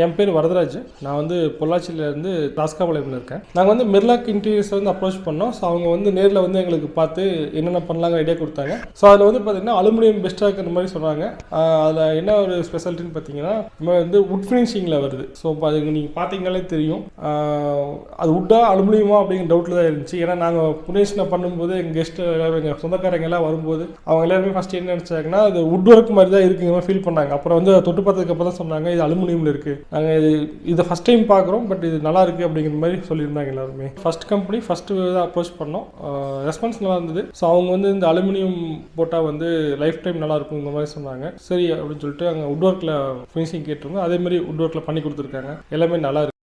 என் பேர் வரதராஜ். நான் வந்து பொள்ளாச்சியிலேருந்து ராஸ்காபாளையத்தில் இருக்கேன். நாங்கள் வந்து மெர்லாக் இன்டீரியர்ஸை வந்து அப்ரோச் பண்ணோம். ஸோ அவங்க வந்து நேரில் வந்து எங்களுக்கு பார்த்து என்னென்ன பண்ணலாங்க ஐடியா கொடுத்தாங்க. ஸோ அதில் வந்து பார்த்திங்கன்னா அலுமினியம் பெஸ்ட்டாக இருக்கிற மாதிரி சொன்னாங்க. அதில் என்ன ஒரு ஸ்பெஷாலிட்டின்னு பார்த்தீங்கன்னா நம்ம வந்து உட் ஃபினிஷிங்கில் வருது. ஸோ இப்போ அதுக்கு நீங்கள் பார்த்தீங்கன்னாலே தெரியும், அது உட்டா அலுமினியமா அப்படிங்கிற டவுட்டில் தான் இருந்துச்சு. ஏன்னா நாங்கள் புனேஷனை பண்ணும்போது எங்கள் கெஸ்ட்டு எல்லாரும் எங்கள் சொந்தக்காரங்க எல்லாம் வரும்போது அவங்க எல்லாருமே ஃபஸ்ட் என்ன நினச்சாங்கன்னா அது உட் ஒர்க் மாதிரி தான் இருக்குங்க ஃபீல் பண்ணாங்க. அப்புறம் வந்து தொட்டு பார்த்ததுக்கு அப்புறம் தான் சொன்னாங்க இது அலுமினியமில் இருக்குது, நாங்கள் இதை ஃபஸ்ட் டைம் பார்க்குறோம், பட் இது நல்லா இருக்குது அப்படிங்கிற மாதிரி சொல்லியிருந்தாங்க எல்லாருமே. ஃபஸ்ட் கம்பெனி ஃபஸ்ட்டு தான் அப்ரோச் பண்ணோம். ரெஸ்பான்ஸ் நல்லா இருந்தது. ஸோ அவங்க வந்து இந்த அலுமினியம் போட்டால் வந்து லைஃப் டைம் நல்லா இருக்கும் இந்த மாதிரி சொன்னாங்க. சரி அப்படின்னு சொல்லிட்டு அங்கே உட் ஒர்க்கில் ஃபினிஷிங் கேட்டிருந்தோம். அதே மாதிரி உட் ஒர்க்கில் பண்ணி கொடுத்துருக்காங்க. எல்லாமே நல்லா இருக்கு.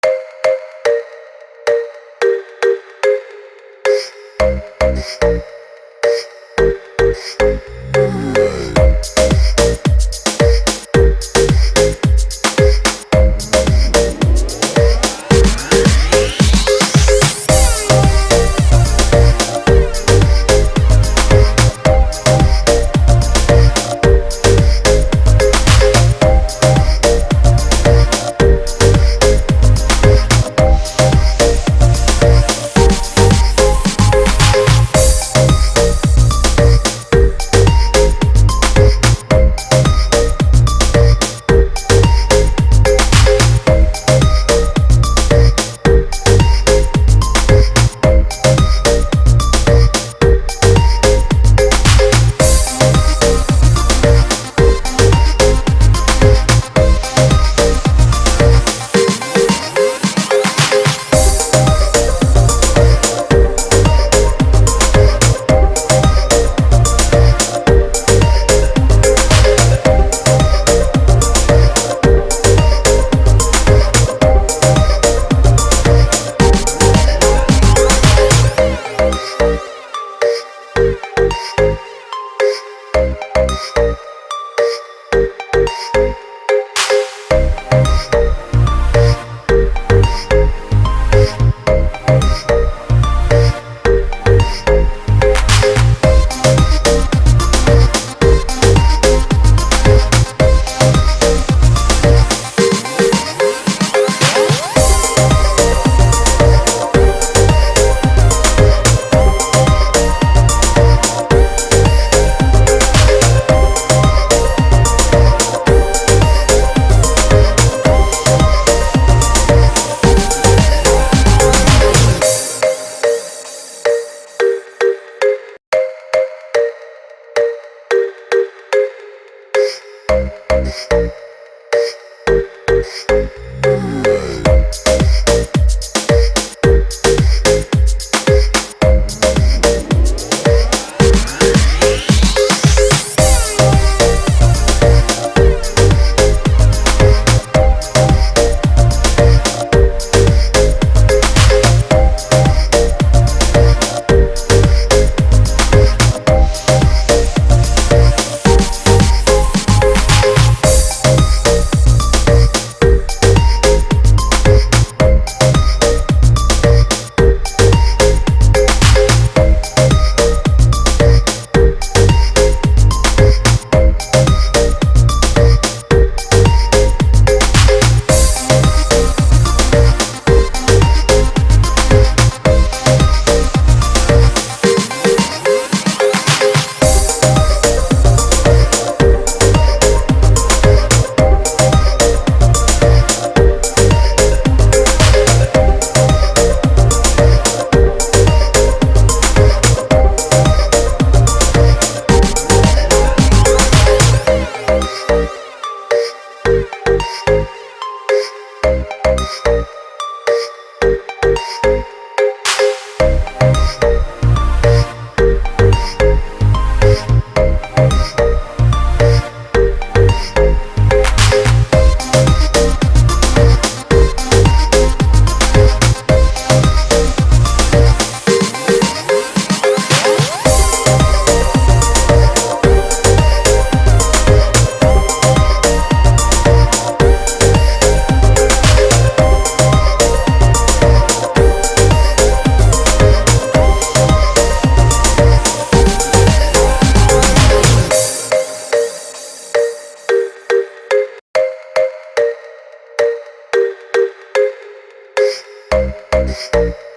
Thank you.